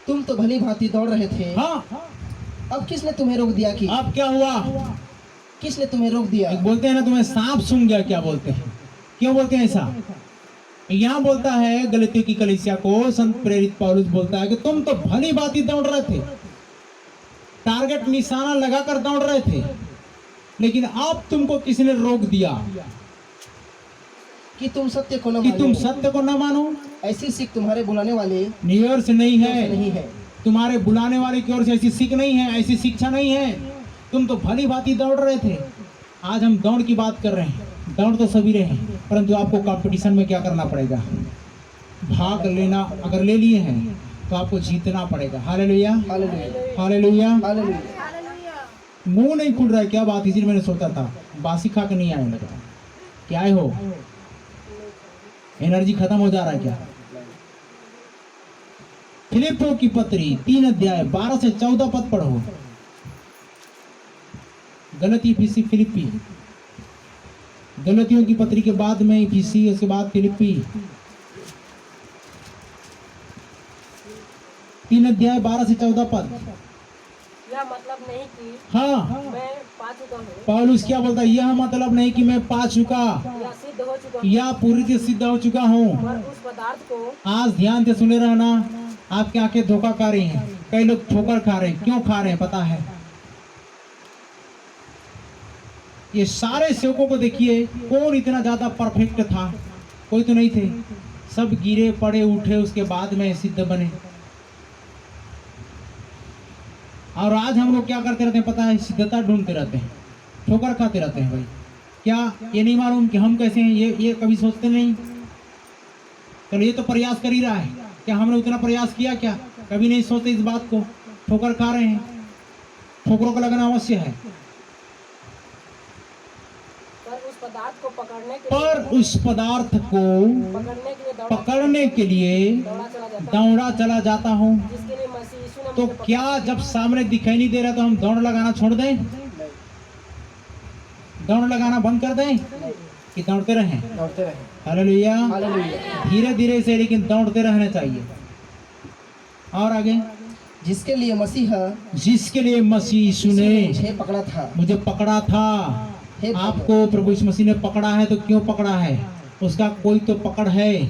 तुम तो भली भांति दौड़ रहे थे, हाँ, अब किसने तुम्हें रोक दिया? कि अब क्या हुआ? किसने तुम्हें रोक दिया? एक बोलते हैं ना तुम्हें सांप सूंघ गया, क्या बोलते हैं? क्यों बोलते हैं ऐसा? यहाँ बोलता है गलतियों की कलीसिया को संत प्रेरित पौलुस बोलता है कि तुम तो भली भांति दौड़ रहे थे, टारगेट निशाना लगाकर दौड़ रहे थे, लेकिन अब तुमको किसने रोक दिया? कि तुम सत्य को न कि तुम मानो। सत्य को न मानो। ऐसी सीख तुम्हारे बुलाने वाले की ओर से नहीं से नहीं है, है। तुम्हारे बुलाने वाले की ओर से ऐसी सीख नहीं है, ऐसी शिक्षा नहीं है। तुम तो भली भांति दौड़ रहे थे। आज हम दौड़ की बात कर रहे हैं। दौड़ तो सभी रहे हैं, परंतु आपको कंपटीशन में क्या करना पड़ेगा? भाग लेना। अगर ले लिए हैं तो आपको जीतना पड़ेगा। Hallelujah, hallelujah, hallelujah. हालेलुया। मुंह नहीं खुल रहा है, क्या बात? इसी मैंने सोचा था बासी खा के नहीं आए लग रहा है। क्या आए हो? एनर्जी खत्म हो जा रहा है क्या? फिलिपियों की पत्री 3 अध्याय 12 से 14 पद पढ़ो। गलती, इफिसी, फिलिपी। गलतियों की पत्री के बाद में इफिसी, उसके बाद फिलिपी। 3 अध्याय 12 से 14 पद। यह मतलब नहीं कि हाँ, मैं पा चुका हूँ पौलुस क्या बोलता है? यह मतलब नहीं कि मैं पा चुका या सिद्ध हो चुका हूँ, या पूरी तरह सिद्ध हो चुका हूँ। पर उस पदार्थ को आज ध्यान से सुने रहना। आपकी आंखें धोखा खा रही हैं। कई लोग ठोकर खा रहे हैं। क्यों खा रहे हैं पता है? ये सारे सेवकों को देखिए, कौन इतना ज्यादा परफेक्ट था? कोई तो नहीं थे। सब गिरे पड़े उठे, उसके बाद में सिद्ध बने। और आज हम लोग क्या करते रहते हैं पता है? सिद्धता ढूंढते रहते हैं, ठोकर खाते रहते हैं। भाई क्या ये नहीं मालूम कि हम कैसे हैं? ये कभी सोचते नहीं। चलो ये तो प्रयास कर ही रहा है, क्या हमने उतना प्रयास किया? क्या कभी नहीं सोचते इस बात को? ठोकर खा रहे हैं। ठोकरों का लगना अवश्य है, पर उस पदार्थ को पकड़ने के पर उस पदार्थ को पकड़ने के लिए दौड़ा चला जाता हूँ। जिसके लिए मसीह यीशु ने तो मुझे क्या जब सामने दिखाई नहीं दे रहा तो हम दौड़ लगाना छोड़ दें? दौड़ लगाना बंद कर दें कि दौड़ते रहें? दौड़ते रहे। हालेलुया। हालेलुया। धीरे धीरे से, लेकिन दौड़ते रहना चाहिए। और आगे, जिसके लिए मसीह जिसके लिए मसीह यीशु ने मुझे पकड़ा था। मुझे पकड़ा था। हे आपको प्रभु यीशु मसीह ने पकड़ा है, तो क्यों पकड़ा है? उसका कोई तो पकड़ है,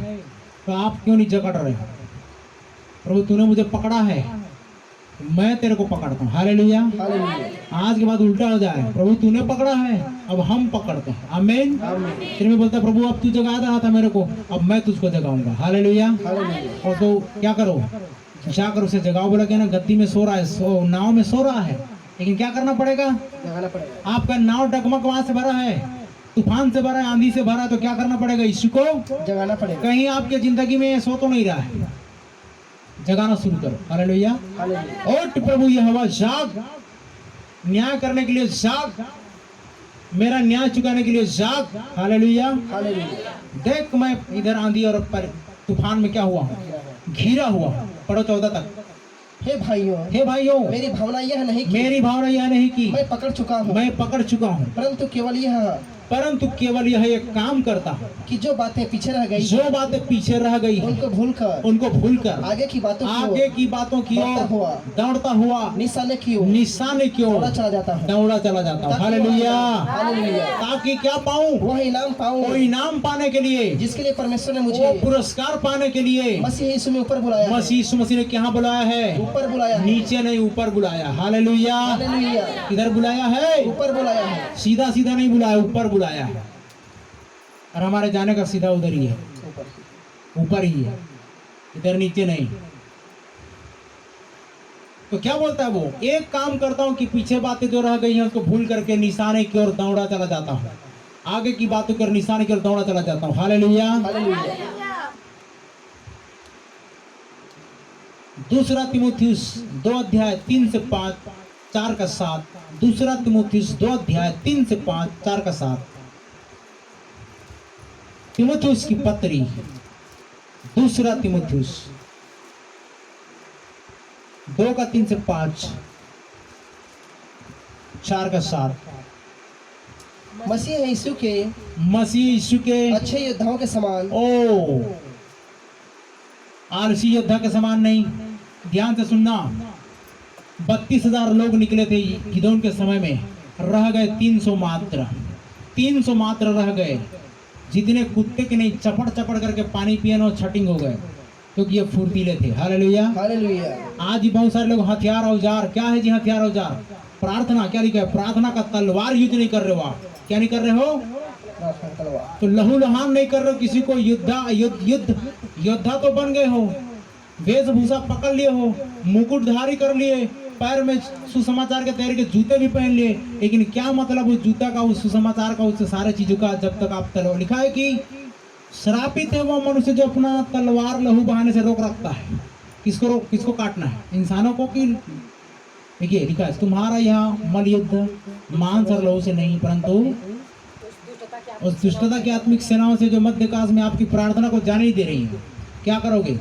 तो आप क्यों नहीं जकड़ रहे? प्रभु तूने मुझे पकड़ा है, मैं तेरे को पकड़ता हूँ। हालेलुया। हालेलुया। आज के बाद उल्टा हो जाए, प्रभु तूने पकड़ा है, अब हम पकड़ते हैं। आमीन। फिर मैं बोलता प्रभु अब तू जगा रहा था मेरे को, अब मैं तुझको जगाऊंगा। हालेलुया। हालेलुया। और तो क्या करो? जाकर उसे जगाओ। बोला क्या ना, गद्दी में सो रहा है, नाव में सो रहा है, लेकिन क्या करना पड़ेगा? जगाना पड़ेगा। आपका नाव डगमग वहां से भरा है, तूफान से भरा है, आंधी से भरा है, तो क्या करना पड़ेगा? यीशु को जगाना पड़ेगा। कहीं आपके जिंदगी में सो तो नहीं रहा है, जगाना शुरू करो। हालेलुया। हालेलुया। उठ प्रभु यहोवा, जाग, न्याय करने के लिए जाग, मेरा न्याय चुकाने के लिए जाग। हालेलुया। हालेलुया। देख मैं इधर आंधी और तूफान में क्या हुआ हूँ? घिरा हुआ। पढ़ो 14 तक। हे भाइयों, हे भाइयों, मेरी भावना यह नहीं कि मेरी भावना यह नहीं कि मैं पकड़ चुका हूँ, मैं पकड़ चुका हूँ, परंतु केवल यह एक काम करता हूँ कि जो बातें पीछे रह गई, जो बातें पीछे रह गई हैं, उनको भूलकर आगे की बातों की बढ़ता हुआ, ओर दौड़ता हुआ निशाने की ओर निशाने की ओर दौड़ा चला जाता हूँ। दौड़ा चला जाता हूँ। हालेलुया। हालेलुया। ताकि क्या पाऊं? वह इनाम पाऊं वो इनाम पाने के लिए, जिसके लिए परमेश्वर ने वो मुझे पुरस्कार पाने के लिए मसीह यीशु में ऊपर बुलाया है। मसीह यीशु मसीह ने क्या बुलाया है? ऊपर बुलाया है। नीचे नहीं, ऊपर बुलाया। हालेलुया। हालेलुया। किधर बुलाया है? ऊपर बुलाया है। सीधा सीधा नहीं बुलाया, ऊपर बुलाया है। और हमारे जाने का सीधा उधर ही है, ऊपर ही है, इधर नीचे नहीं। तो क्या बोलता है वो? एक काम करता हूं कि पीछे बातें जो रह गई हैं उसको भूल करके निशाने की ओर दौड़ा चला जाता हूं, आगे की बातों कर निशाने की ओर दौड़ा चला जाता हूं। हालेलुया। हालेलुया। दूसरा तीमुथियुस 2 अध्याय 3 से 5, 4 का 7। दूसरा तीमुथियुस 2 अध्याय 3 से 5, 4 का 7। तीमुथियुस की पत्री, दूसरा तीमुथियुस 2 का 3 से 5, 4 का 7। मसीह यीशु के अच्छे योद्धाओं के समान ओ आलसी योद्धा के समान नहीं, ध्यान से सुनना, 32,000 लोग निकले थे गिदोन के समय में, रह गए 300 मात्र, 300 मात्र रह गए। जितने कुत्ते के नहीं चपड़ चपड़ करके पानी पिए और छटिंग हो गए, क्योंकि ये फुर्तीले थे। हालेलुया। हालेलुया। आज भी बहुत सारे लोग हथियार औजार, क्या है जी हथियार औजार? प्रार्थना। क्या लिखा है? प्रार्थना का तलवार युद्ध नहीं कर रहे हो आप। क्या नहीं कर रहे हो? तलवार। तो लहू लहान नहीं कर रहे हो किसी को। योद्धा तो बन गए हो, वेशभूषा पकड़ लिए हो, मुकुटधारी कर लिए, पैर में सुसमाचार के तैयारी के जूते भी पहन लिए, लेकिन क्या मतलब उस जूता का, उस सुसमाचार का, उस सारे चीजों का, जब तक आप तलवार। लिखा है कि श्रापित है वो मनुष्य जो अपना तलवार लहू बहाने से रोक रखता है। किसको काटना है? इंसानों को। कि देखिए लिखा है, तुम्हारा यह मल युद्ध मांस और लहू से नहीं, परंतु उस दुष्टता की आत्मिक सेनाओं से जो मध्य आकाश में आपकी प्रार्थना को जाने नहीं दे रही है। क्या करोगे?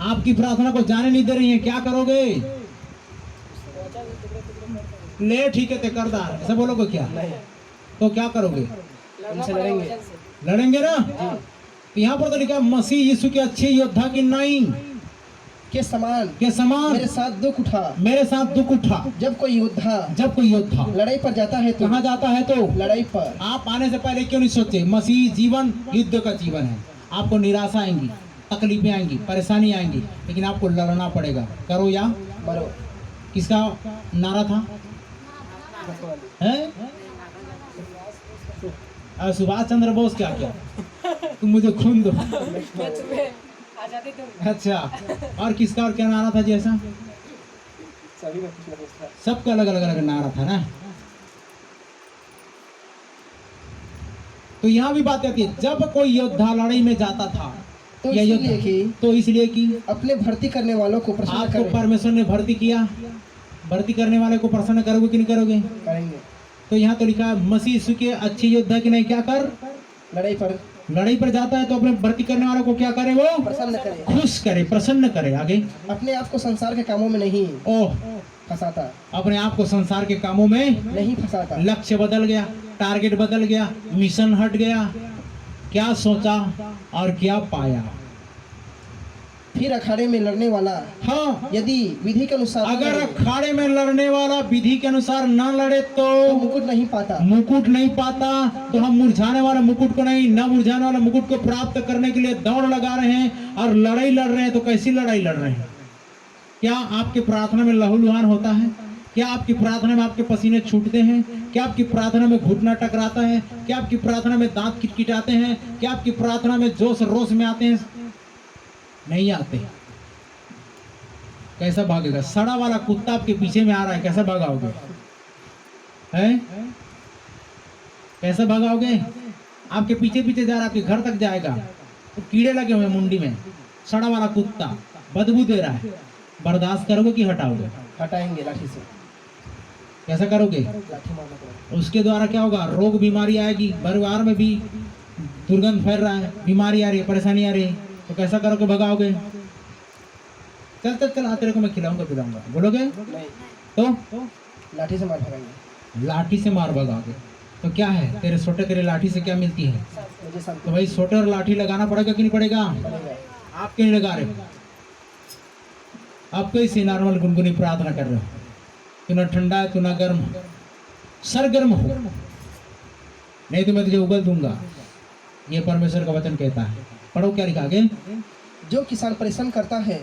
आपकी प्रार्थना को जाने नहीं दे रही है, क्या करोगे? ले ठीक है, करदार ऐसा बोलोगे क्या? तो क्या करोगे? उनसे लड़ेंगे। लड़ेंगे ना। तो यहाँ पर तो लिखा है, मसीह यीशु के अच्छे योद्धा की नाई के समान मेरे साथ दुख उठा। मेरे साथ दुख उठा। जब कोई योद्धा लड़ाई पर जाता है तो कहाँ जाता है? तो लड़ाई पर। आप आने से पहले क्यों नहीं सोचे? मसीह जीवन युद्ध का जीवन है। आपको निराशा आएंगी, तकलीफें आएंगी, परेशानी आएंगी, लेकिन आपको लड़ना पड़ेगा। करो या मरो। किसका नारा था? है सुभाष चंद्र बोस। क्या तुम मुझे खून दो। आजादी तुम। अच्छा, और किसका और क्या नारा था? जैसा सभी का कुछ ना कुछ था। सबका अलग अलग नारा था ना। तो यहाँ भी बात आती है, जब कोई योद्धा लड़ाई में जाता था तो या इसलिए कि अपने भर्ती करने वालों को प्रसन्न आपको करें। परमेश्वर ने भर्ती किया। भर्ती करने वाले को प्रसन्न करोगे कि नहीं करोगे? करेंगे। तो यहाँ तो लिखा है, मसीह यीशु के अच्छे योद्धा की नहीं क्या कर? लड़ाई पर जाता है तो अपने भर्ती करने वालों को क्या करे? वो प्रसन्न करे, खुश करे, प्रसन्न करे। आगे, अपने आप को संसार के कामों में नहीं फंसाता। अपने आप को संसार के कामों में नहीं फंसाता। लक्ष्य बदल गया, टारगेट बदल गया, मिशन हट गया। क्या सोचा और क्या पाया? फिर अखाड़े में लड़ने वाला हाँ, यदि विधि के अनुसार अगर अखाड़े में लड़ने वाला विधि के अनुसार न लड़े तो मुकुट नहीं पाता। तो हम मुरझाने वाले मुकुट को नहीं, न मुरझाने वाले मुकुट को प्राप्त करने के लिए दौड़ लगा रहे हैं और लड़ाई लड़ रहे हैं। तो कैसी लड़ाई लड़ रहे हैं? क्या आपकी प्रार्थना में लहूलुहान होता है? क्या आपकी प्रार्थना में आपके पसीने छूटते हैं? क्या आपकी प्रार्थना में घुटना टकराता है? क्या आपकी प्रार्थना में दांत किटकिटाते हैं? क्या आपकी प्रार्थना में जोश रोश में आते हैं? नहीं आते। कैसा भागेगा? सड़ा वाला कुत्ता आपके पीछे में आ रहा है, कैसा भागाओगे? हैं? कैसा भागाओगे? आपके पीछे पीछे जा रहा है, आपके घर तक जाएगा, तो कीड़े लगे हुए मुंडी में, सड़ा वाला कुत्ता बदबू दे रहा है। बर्दाश्त करोगे कि हटाओगे? हटाएंगे लाठी से। कैसा करोगे? लाठी मारना पड़ेगा। उसके द्वारा क्या होगा? रोग बीमारी आएगी, परिवार में भी दुर्गंध फैल रहा है, बीमारी आ रही है, परेशानी आ रही है, तो कैसा करोगे? भगाओगे? चल तेरे को मैं खिलाऊंगा पिलाऊंगा, बोलोगे? नहीं, तो लाठी से मार भगाएंगे। लाठी से मार भगाओगे। तो क्या है, तेरे सोटे तेरे लाठी से क्या मिलती है? मुझे शांति तो भाई सोटे और लाठी लगाना पड़ेगा कि नहीं पड़ेगा? पड़ेगा। आप क्यों नहीं लगा रहे? आप कैसे नॉर्मल गुनगुनी प्रार्थना कर रहे हो? तू ना ठंडा है, तू ना गर्म, सरगर्म हो, नहीं तो मैं तुझे उगल दूंगा। ये परमेश्वर का वचन कहता है। पढ़ो क्या लिखा आगे। जो किसान परिश्रम करता है।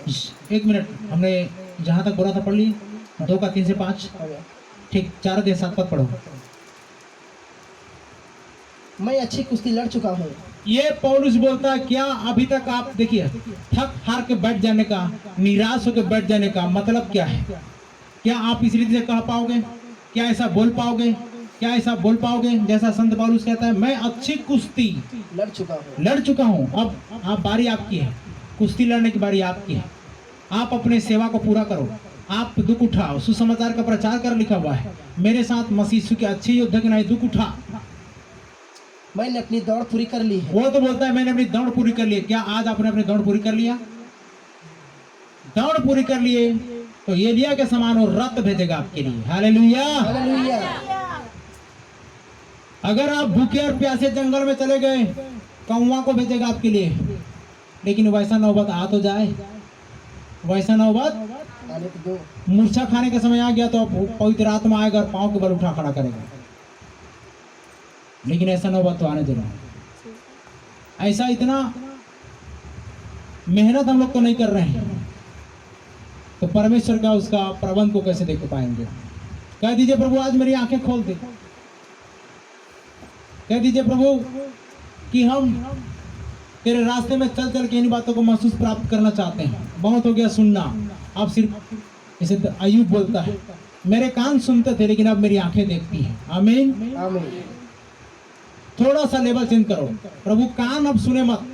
1 मिनट, हमने जहाँ तक बोला था पढ़ ली। 2 का 3 से 5 ठीक, 4 अध्याय 7 पद पढ़ो। मैं अच्छी कुश्ती लड़ चुका हूँ। ये पौलुस बोलता है। क्या अभी तक आप देखिए, थक हार के बैठ जाने का, निराश होकर बैठ जाने का मतलब क्या है? क्या आप इस रीति से कह पाओगे? क्या ऐसा बोल पाओगे? क्या ऐसा बोल पाओगे जैसा संत पौलुस कहता है, मैं अच्छी कुश्ती लड़ चुका हूँ। अब आप बारी आपकी है, कुश्ती लड़ने की बारी आपकी है। आप अपने सेवा को पूरा करो, आप दुख उठाओ, सुसमाचार का प्रचार कर, लिखा हुआ है मेरे साथ मसीह यीशु के अच्छे योद्धा के नाई दुख उठा। मैंने अपनी दौड़ पूरी कर ली है। वो तो बोलता है मैंने अपनी दौड़ पूरी कर ली है। क्या आज आपने अपनी दौड़ पूरी कर लिया? दौड़ पूरी कर लिए तो एलिया के समान वो रथ भेजेगा आपके लिए। हालेलुया। हालेलुया। अगर आप भूखे और प्यासे जंगल में चले गए, कौवा को भेजेगा आपके लिए। लेकिन वैसा नौबत आ तो जाए, वैसा नौबत आने तो दो। मूर्छा खाने का समय आ गया तो अब पवित्र आत्मा आएगा और पाँव के बल उठा खड़ा करेगा, लेकिन ऐसा नौबत तो आने देना। ऐसा इतना मेहनत हम लोग तो नहीं कर रहे हैं, तो परमेश्वर का उसका प्रबंध को कैसे देख पाएंगे? कह दीजिए प्रभु आज मेरी आंखें खोल दे। कह दीजिए प्रभु कि हम तेरे रास्ते में चल चल के इन बातों को महसूस प्राप्त करना चाहते हैं। बहुत हो गया सुनना, अब सिर्फ जैसे अय्यूब बोलता है, मेरे कान सुनते थे लेकिन अब मेरी आंखें देखती हैं। आमीन। आमीन। थोड़ा सा लेवल चेंज करो। प्रभु कान अब सुने मत,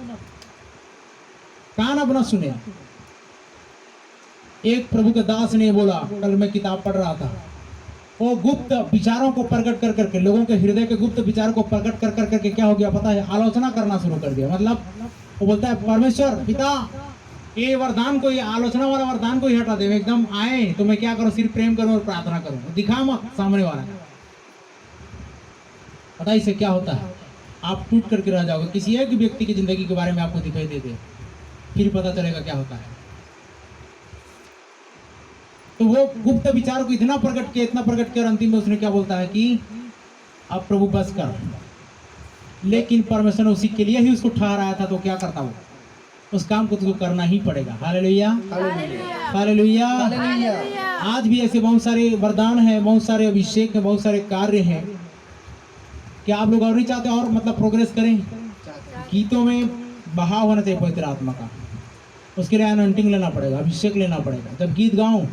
कान अब ना सुने। एक प्रभु के दास ने बोला, कल मैं किताब पढ़ रहा था, वो गुप्त विचारों को प्रकट कर करके, लोगों के हृदय के गुप्त विचारों को प्रकट कर करके क्या हो गया पता है? आलोचना करना शुरू कर दिया। मतलब वो बोलता है परमेश्वर पिता ये वरदान को, ये आलोचना वाला वरदान को ही हटा दे। एकदम आए तो मैं क्या करूं? सिर्फ प्रेम करूं और प्रार्थना करूं, दिखा मत सामने वाला। पता इससे क्या होता है? आप टूट करके रह जाओगे। किसी एक व्यक्ति की जिंदगी के बारे में आपको दिखाई दे दे, फिर पता चलेगा क्या होता है। तो वो गुप्त विचार को इतना प्रकट किया और अंतिम में उसने क्या बोलता है कि अब प्रभु बस कर। लेकिन परमेश्वर ने उसी के लिए ही उसको ठहराया था, तो क्या करता वो? उस काम को तुझको करना ही पड़ेगा। Hallelujah, hallelujah. आज भी ऐसे बहुत सारे वरदान हैं, बहुत सारे अभिषेक हैं, बहुत सारे कार्य हैं। क्या आप लोग और नहीं चाहते और मतलब प्रोग्रेस करें? गीतों में बहाव होना चाहिए पवित्र आत्मा का, उसके लिए अनॉइंटिंग लेना पड़ेगा, अभिषेक लेना पड़ेगा। जब गीत गाऊं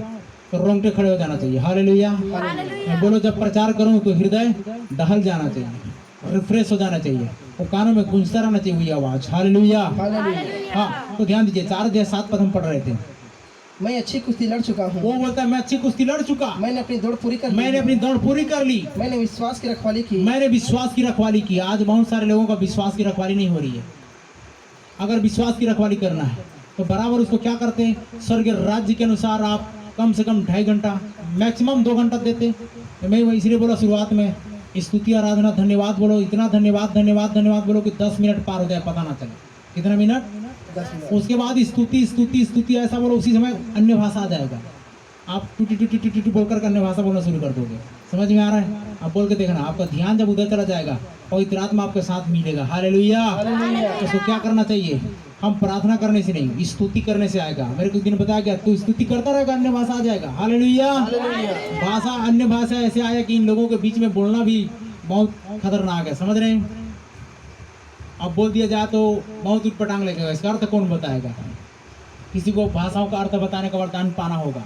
तो रोंगटे खड़े हो जाना चाहिए। हालेलुया। मैं बोलो जब प्रचार करूं तो हृदय दहल जाना चाहिए, रिफ्रेश हो जाना चाहिए, वो कानों में गूंजता रहना चाहिए वही आवाज। हालेलुया। हाँ, तो ध्यान दीजिए, 4-7 पद हम पढ़ रहे थे। मैं अच्छी कुश्ती लड़ चुका हूँ। वो बोलता है मैं अच्छी कुश्ती लड़ चुका, मैंने अपनी दौड़ पूरी कर ली। मैंने अपनी दौड़ पूरी कर ली, मैंने विश्वास की रखवाली की। मैंने विश्वास की रखवाली की। आज बहुत सारे लोगों का विश्वास की रखवाली नहीं हो रही है। अगर विश्वास की रखवाली करना है तो बराबर उसको क्या करते हैं? स्वर्ग राज्य के अनुसार आप कम से कम 2.5 घंटा, मैक्सिमम 2 घंटा देते। तो मैं इसलिए बोला शुरुआत में, स्तुति आराधना धन्यवाद बोलो, इतना धन्यवाद धन्यवाद धन्यवाद बोलो कि 10 मिनट पार हो जाए पता ना चले। कितना मिनट? 10 मिनट। उसके बाद स्तुति स्तुति स्तुति ऐसा बोलो, उसी समय अन्य भाषा आ जाएगा। आप टूटी टूटी टूटी टूटी बोलकर अन्य भाषा बोलना शुरू कर दोगे। समझ में आ रहा है? आप बोल के देखना, आपका ध्यान जब उधर चला जाएगा पवित्र आत्मा आपके साथ मिलेगा। हालेलुया। तो क्या करना चाहिए? हम प्रार्थना करने से नहीं, स्तुति करने से आएगा। मेरे को एक दिन बताया गया, तू स्तुति करता रहेगा अन्य भाषा आ जाएगा। हालेलुया। भाषा, अन्य भाषा ऐसे आया कि इन लोगों के बीच में बोलना भी बहुत खतरनाक है। समझ रहे हैं? अब बोल दिया जाए तो बहुत उठपटांग लगेगा। इसका अर्थ कौन बताएगा? किसी को भाषाओं का अर्थ बताने का वरदान पाना होगा।